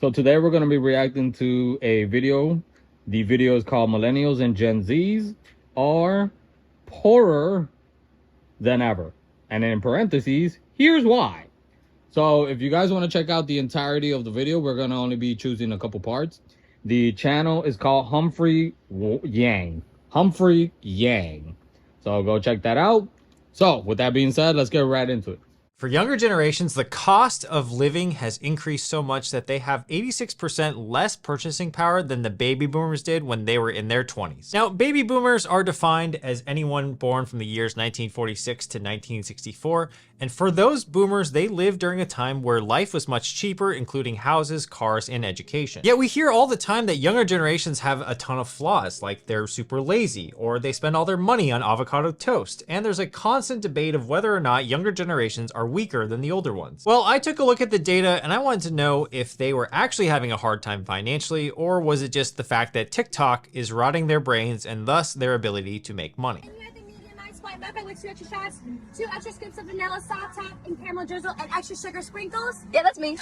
So today we're going to be reacting to a video. The video is called Millennials and Gen Zs are poorer than ever. And in parentheses, here's why. So if you guys want to check out the entirety of the video, we're going to only be choosing a couple parts. The channel is called Humphrey Yang. Humphrey Yang. So go check that out. So with that being said, let's get right into it. For younger generations, the cost of living has increased so much that they have 86% less purchasing power than the baby boomers did when they were in their 20s. Now, baby boomers are defined as anyone born from the years 1946 to 1964. And for those boomers, they lived during a time where life was much cheaper, including houses, cars, and education. Yet we hear all the time that younger generations have a ton of flaws, like they're super lazy, or they spend all their money on avocado toast. And there's a constant debate of whether or not younger generations are weaker than the older ones. Well, I took a look at the data and I wanted to know if they were actually having a hard time financially, or was it just the fact that TikTok is rotting their brains and thus their ability to make money. White muffin with 2 extra shots, 2 extra scoops of vanilla soft top and caramel drizzle, and extra sugar sprinkles. Yeah, that's me.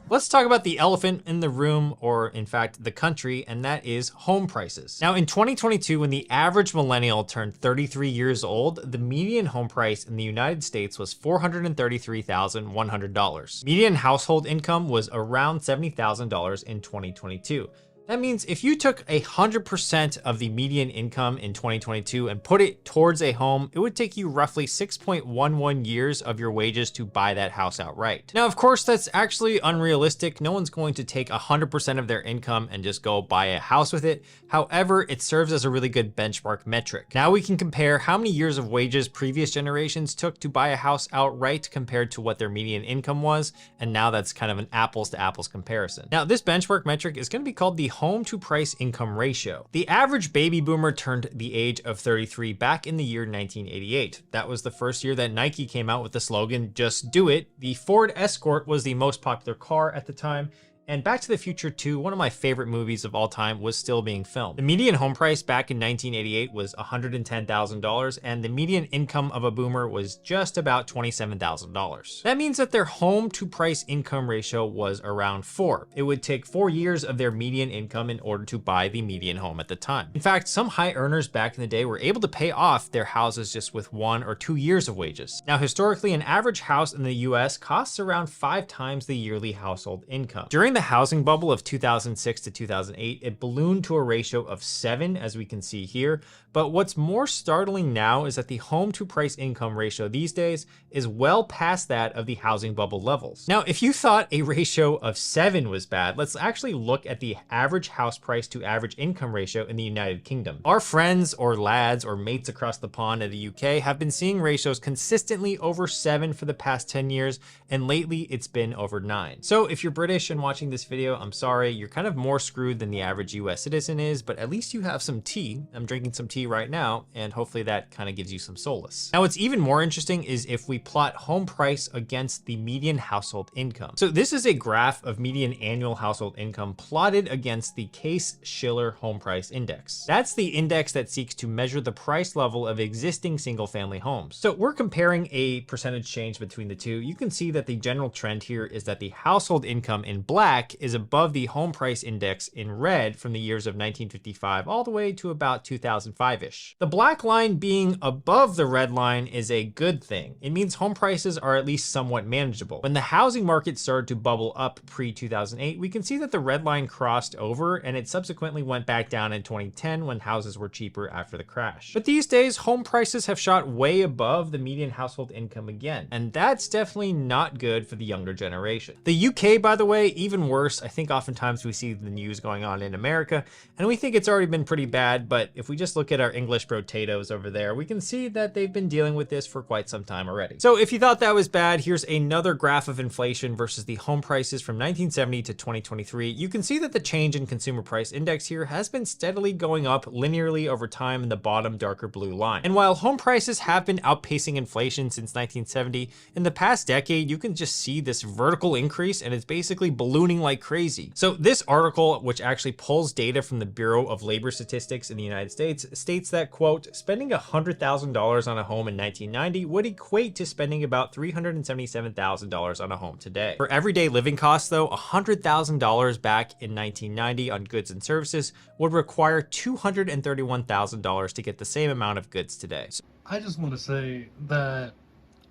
Let's talk about the elephant in the room, or in fact, the country, and that is home prices. Now in 2022, when the average millennial turned 33 years old, the median home price in the United States was $433,100. Median household income was around $70,000 in 2022. That means if you took 100% of the median income in 2022 and put it towards a home, it would take you roughly 6.11 years of your wages to buy that house outright. Now, of course, that's actually unrealistic. No one's going to take 100% of their income and just go buy a house with it. However, it serves as a really good benchmark metric. Now we can compare how many years of wages previous generations took to buy a house outright compared to what their median income was. And now that's kind of an apples to apples comparison. Now this benchmark metric is going to be called the home to price income ratio. The average baby boomer turned the age of 33 back in the year 1988. That was the first year that Nike came out with the slogan, "Just do it." The Ford Escort was the most popular car at the time. And Back to the Future 2, one of my favorite movies of all time, was still being filmed. The median home price back in 1988 was $110,000, and the median income of a boomer was just about $27,000. That means that their home to price income ratio was around 4. It would take 4 years of their median income in order to buy the median home at the time. In fact, some high earners back in the day were able to pay off their houses just with 1 or 2 years of wages. Now, historically, an average house in the US costs around 5 times the yearly household income. During the housing bubble of 2006 to 2008, it ballooned to a ratio of 7, as we can see here. But what's more startling now is that the home to price income ratio these days is well past that of the housing bubble levels. Now, if you thought a ratio of 7 was bad, let's actually look at the average house price to average income ratio in the United Kingdom. Our friends or lads or mates across the pond in the UK have been seeing ratios consistently over 7 for the past 10 years, and lately it's been over 9. So if you're British and watching this video, I'm sorry, you're kind of more screwed than the average US citizen is, but at least you have some tea. I'm drinking some tea right now, and hopefully that kind of gives you some solace. Now, what's even more interesting is if we plot home price against the median household income. So this is a graph of median annual household income plotted against the Case-Shiller Home Price Index. That's the index that seeks to measure the price level of existing single-family homes. So we're comparing a percentage change between the two. You can see that the general trend here is that the household income in black is above the home price index in red from the years of 1955 all the way to about 2005-ish. The black line being above the red line is a good thing. It means home prices are at least somewhat manageable. When the housing market started to bubble up pre-2008, we can see that the red line crossed over and it subsequently went back down in 2010 when houses were cheaper after the crash. But these days, home prices have shot way above the median household income again, and that's definitely not good for the younger generation. The UK, by the way, even worse. I think oftentimes we see the news going on in America and we think it's already been pretty bad, but if we just look at our English potatoes over there, we can see that they've been dealing with this for quite some time already. So if you thought that was bad, here's another graph of inflation versus the home prices from 1970 to 2023. You can see that the change in consumer price index here has been steadily going up linearly over time in the bottom darker blue line. And while home prices have been outpacing inflation since 1970, in the past decade, you can just see this vertical increase and it's basically ballooning ballooning like crazy. So this article, which actually pulls data from the Bureau of Labor Statistics in the United States, states that, quote, spending $100,000 on a home in 1990 would equate to spending about $377,000 on a home today. For everyday living costs though, $100,000 back in 1990 on goods and services would require $231,000 to get the same amount of goods today. I just want to say that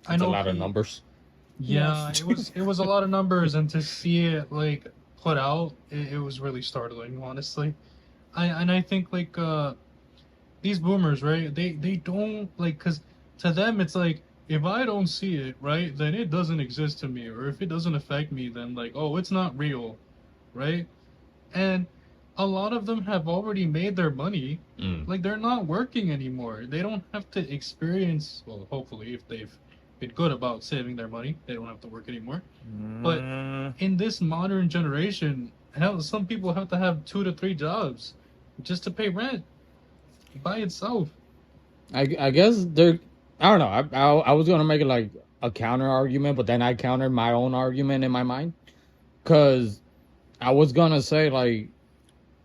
I It's a know lot of numbers. Yeah, Yes. it was a lot of numbers, and to see it like put out, it was really startling, honestly. I think like these boomers, right? They don't like, cause to them it's like, if I don't see it, right, then it doesn't exist to me, or if it doesn't affect me, then like, oh, it's not real, right? And a lot of them have already made their money. Like, they're not working anymore. They don't have to experience, well, hopefully, if they've been good about saving their money, they don't have to work anymore. But in this modern generation, hell, some people have to have 2 to 3 jobs just to pay rent by itself. I guess they're, I don't know. I was gonna make it like a counter argument, but then I countered my own argument in my mind, because I was gonna say, like,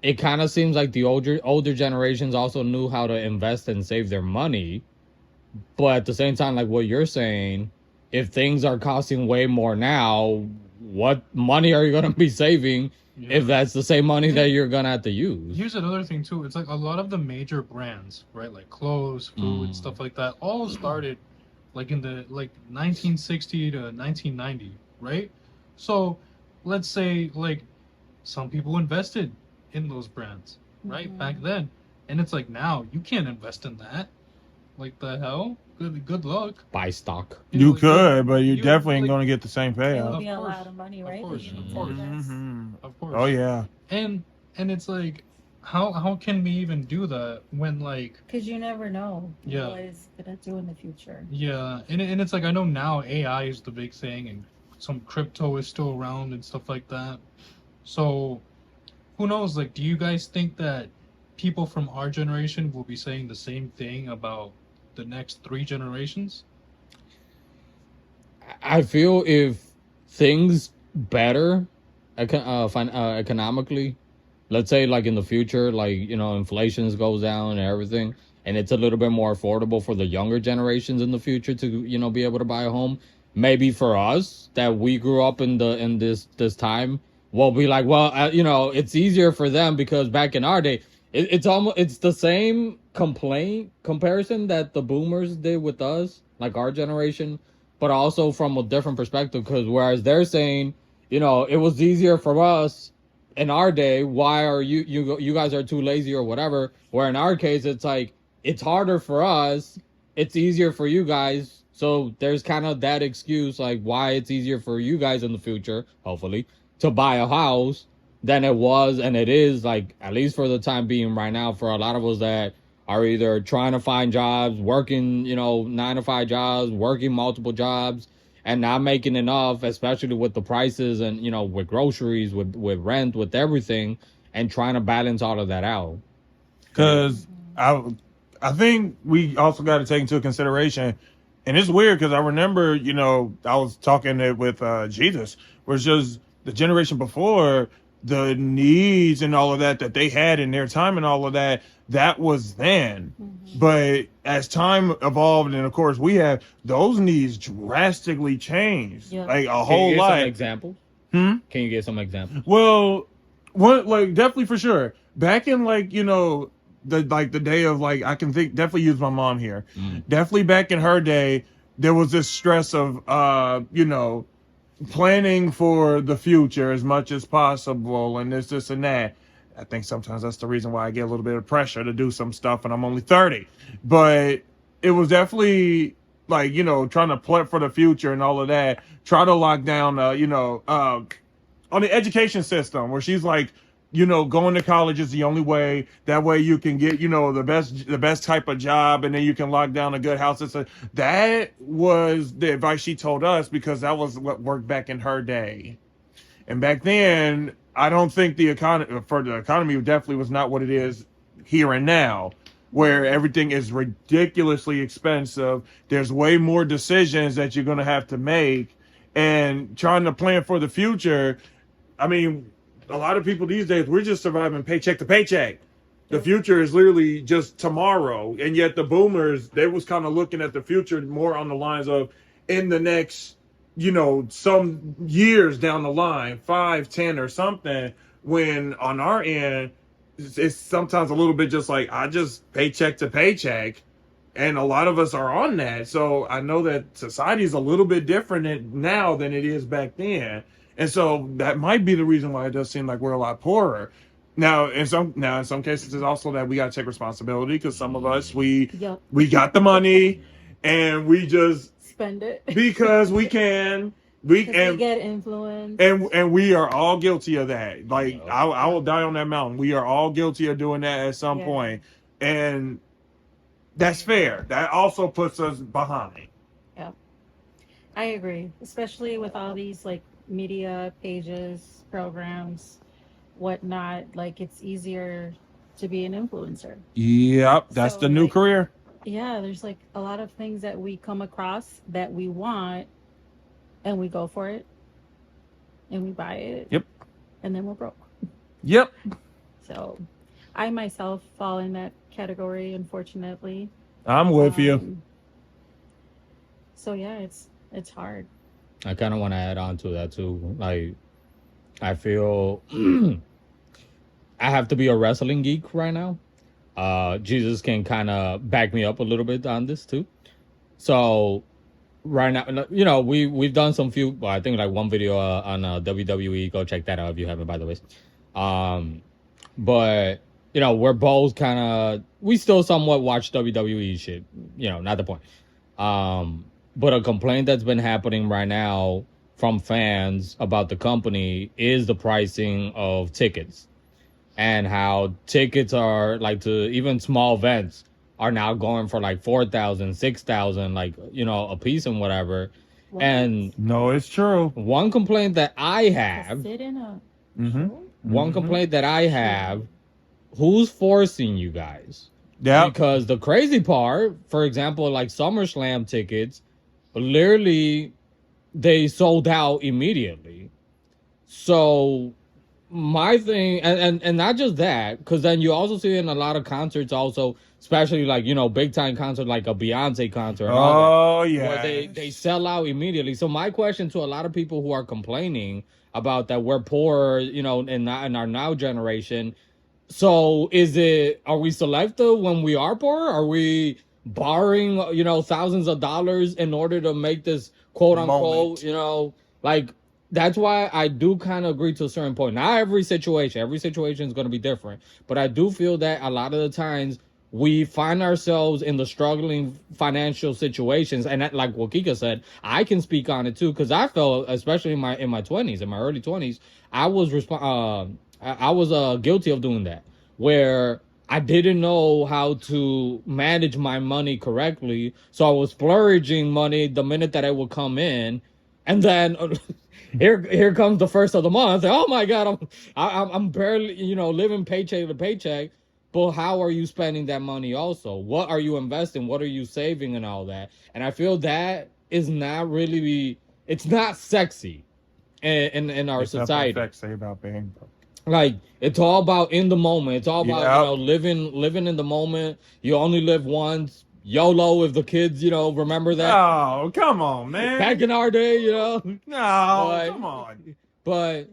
it kind of seems like the older generations also knew how to invest and save their money, but at the same time, like what you're saying, if things are costing way more now, what money are you gonna be saving if that's the same money that you're gonna have to use? Here's another thing too. It's like a lot of the major brands, right? Like clothes, food, stuff like that, all started like in the like 1960 to 1990, right? So let's say like some people invested in those brands, right? Back then. And it's like, now you can't invest in that. Like, the hell? Good luck. Buy stock. You like, could, but you you, definitely ain't like- gonna get the same It would payout. be a course. lot of money, right? Of course, that you of need to course. invest. Of course. Oh yeah. And it's like, how can we even do that when, like, Because you never know Yeah. what it's gonna do in the future. yeah, and it's like, I know now AI is the big thing, and some crypto is still around and stuff like that. So who knows? Like, do you guys think that people from our generation will be saying the same thing about the next 3 generations? I feel if things better economically, let's say like in the future, like, you know, inflation goes down and everything, and it's a little bit more affordable for the younger generations in the future to, you know, be able to buy a home. Maybe for us that we grew up in this time, we'll be like, well, you know, it's easier for them because back in our day, it's the same comparison that the boomers did with us, like our generation, but also from a different perspective. Because whereas they're saying, you know, it was easier for us in our day, why are you guys are too lazy or whatever? Where in our case, it's like, it's harder for us, it's easier for you guys. So there's kind of that excuse, like why it's easier for you guys in the future, hopefully, to buy a house than it was and it is, like, at least for the time being right now, for a lot of us that are either trying to find jobs, working, you know, 9 to 5 jobs, working multiple jobs, and not making enough, especially with the prices and, you know, with groceries, with rent, with everything, and trying to balance all of that out. Because I think we also got to take into consideration, and it's weird because I remember, you know, I was talking it with Jesus, where it's just the generation before, the needs and all of that they had in their time and all of that was then. But as time evolved, and of course we have, those needs drastically changed, Yeah. like a Can you whole give lot. some examples? Hmm? Can you give some examples? Well, one, like, definitely for sure. Back in, like, you know, the day of, like, I can think, definitely use my mom here. Definitely back in her day, there was this stress of, you know, planning for the future as much as possible, and this and that. I think sometimes that's the reason why I get a little bit of pressure to do some stuff, and I'm only 30. But it was definitely, like, you know, trying to plan for the future and all of that. Try to lock down, you know, on the education system, where she's like, you know, going to college is the only way. That way you can get, you know, the best type of job, and then you can lock down a good house. That was the advice she told us, because that was what worked back in her day. And back then, I don't think the economy definitely was not what it is here and now, where everything is ridiculously expensive. There's way more decisions that you're going to have to make, and trying to plan for the future. I mean, a lot of people these days, we're just surviving paycheck to paycheck. The future is literally just tomorrow. And yet the boomers, they was kind of looking at the future more on the lines of in the next, some years down the line, 5, 10 or something, when on our end, it's sometimes a little bit just like, I just paycheck to paycheck. And a lot of us are on that. So I know that society is a little bit different now than it is back then. And so that might be the reason why it does seem like we're a lot poorer. Now, in some cases, it's also that we got to take responsibility because some of us, we got the money and we just spend it because we can. We get influence. And we are all guilty of that. Like, I will die on that mountain. We are all guilty of doing that at some point. And that's fair. That also puts us behind. Yeah, I agree. Especially with all these like media pages, programs, whatnot. Like it's easier to be an influencer. Yep, that's the new career. Yeah, there's like a lot of things that we come across that we want, and we go for it, and we buy it. Yep. And then we're broke. Yep. So, I myself fall in that category, unfortunately. I'm with you. So yeah, it's hard. I kind of want to add on to that too. Like, I feel I have to be a wrestling geek right now. Jesus can kind of back me up a little bit on this too. So right now, we've done I think like one video on WWE. Go check that out if you haven't, by the way. But we're both we still somewhat watch WWE shit. Not the point. But a complaint that's been happening right now from fans about the company is the pricing of tickets and how tickets are like to even small events are now going for like 4,000, 6,000, like, a piece and whatever. What? And no, it's true. One complaint that I have, complaint that I have, who's forcing you guys? Yeah. Because the crazy part, for example, like SummerSlam tickets, literally they sold out immediately. So my thing, and not just that, because then you also see in a lot of concerts also, especially like, big time concert like a Beyonce concert. And all that, yeah. where they sell out immediately. So my question to a lot of people who are complaining about that we're poor, in our now generation. So are we selective when we are poor? Are we borrowing, thousands of dollars in order to make this quote unquote, like, that's why I do kind of agree to a certain point. Not every situation is going to be different, but I do feel that a lot of the times we find ourselves in the struggling financial situations. And that, like what Kika said, I can speak on it too, because I felt, especially in my early 20s, I was guilty of doing that, where I didn't know how to manage my money correctly. So I was splurging money the minute that it would come in. And then here comes the first of the month. Oh my God, I'm barely, living paycheck to paycheck. But how are you spending that money also? What are you investing? What are you saving and all that? And I feel that is not really, it's not sexy in our society. It's not sexy about being broke. Like, it's all about in the moment. It's all about, living in the moment. You only live once. YOLO, if the kids, remember that. Oh, come on, man. Back in our day, No, come on. But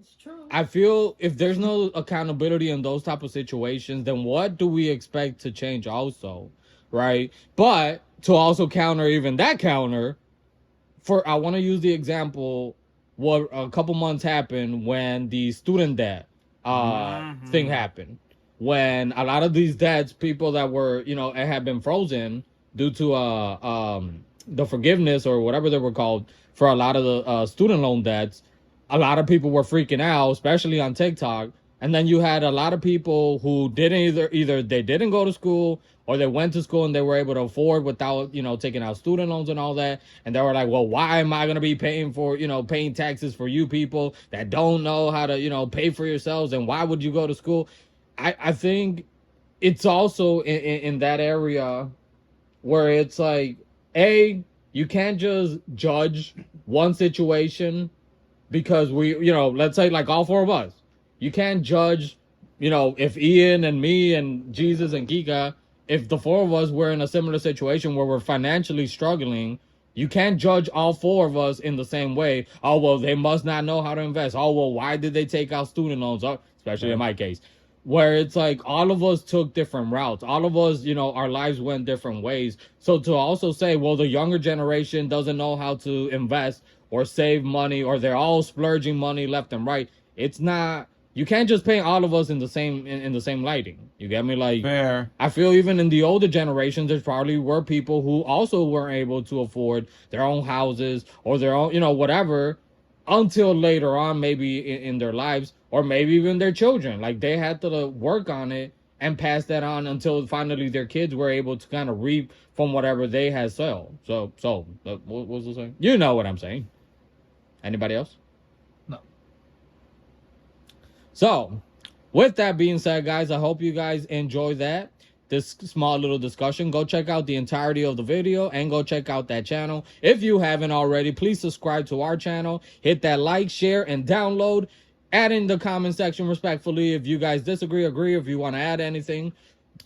I feel if there's no accountability in those type of situations, then what do we expect to change also, right? But to also counter even that counter, I want to use the example what a couple months happened when the student debt thing happened. When a lot of these debts, people that were, had been frozen due to the forgiveness or whatever they were called for a lot of the student loan debts, a lot of people were freaking out, especially on TikTok. And then you had a lot of people who didn't either they didn't go to school or they went to school and they were able to afford without, taking out student loans and all that. And they were like, well, why am I going to be paying for, paying taxes for you people that don't know how to, pay for yourselves? And why would you go to school? I think it's also in that area where it's like, you can't just judge one situation because we, let's say like all four of us, you can't judge, if Ian and me and Jesus and Kika, if the four of us were in a similar situation where we're financially struggling, you can't judge all four of us in the same way. Oh, well, they must not know how to invest. Oh, well, why did they take out student loans? Oh, especially in my case, where it's like all of us took different routes. All of us, our lives went different ways. So to also say, well, the younger generation doesn't know how to invest or save money, or they're all splurging money left and right. It's not, you can't just paint all of us in the same lighting. You get me? Like, Fair. I feel even in the older generations, there probably were people who also weren't able to afford their own houses or their own, whatever, until later on, maybe in their lives, or maybe even their children. Like, they had to work on it and pass that on until finally their kids were able to kind of reap from whatever they had sold. So what was I saying? You know what I'm saying. Anybody else? No. So, with that being said, guys, I hope you guys enjoy this small little discussion. Go check out the entirety of the video and go check out that channel. If you haven't already, please subscribe to our channel. Hit that like, share, and download. Add in the comment section respectfully if you guys disagree, agree, if you want to add anything.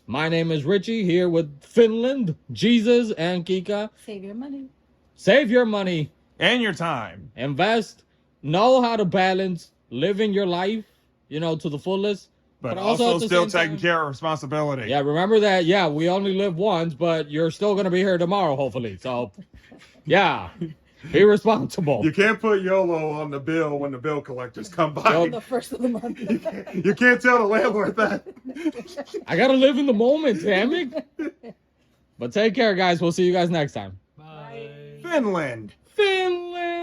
My name is Richie, here with Finland, Jesus, and Kika. Save your money. Save your money. And your time. Invest. Know how to balance living your life, to the fullest. But also also at the still same taking time, care of responsibility. yeah, remember that. Yeah, we only live once, but you're still going to be here tomorrow, hopefully. So, yeah, be responsible. You can't put YOLO on the bill when the bill collectors come by. The first of the month. You can't tell the landlord that. I got to live in the moment, damn it. But take care, guys. We'll see you guys next time. Bye. Finland.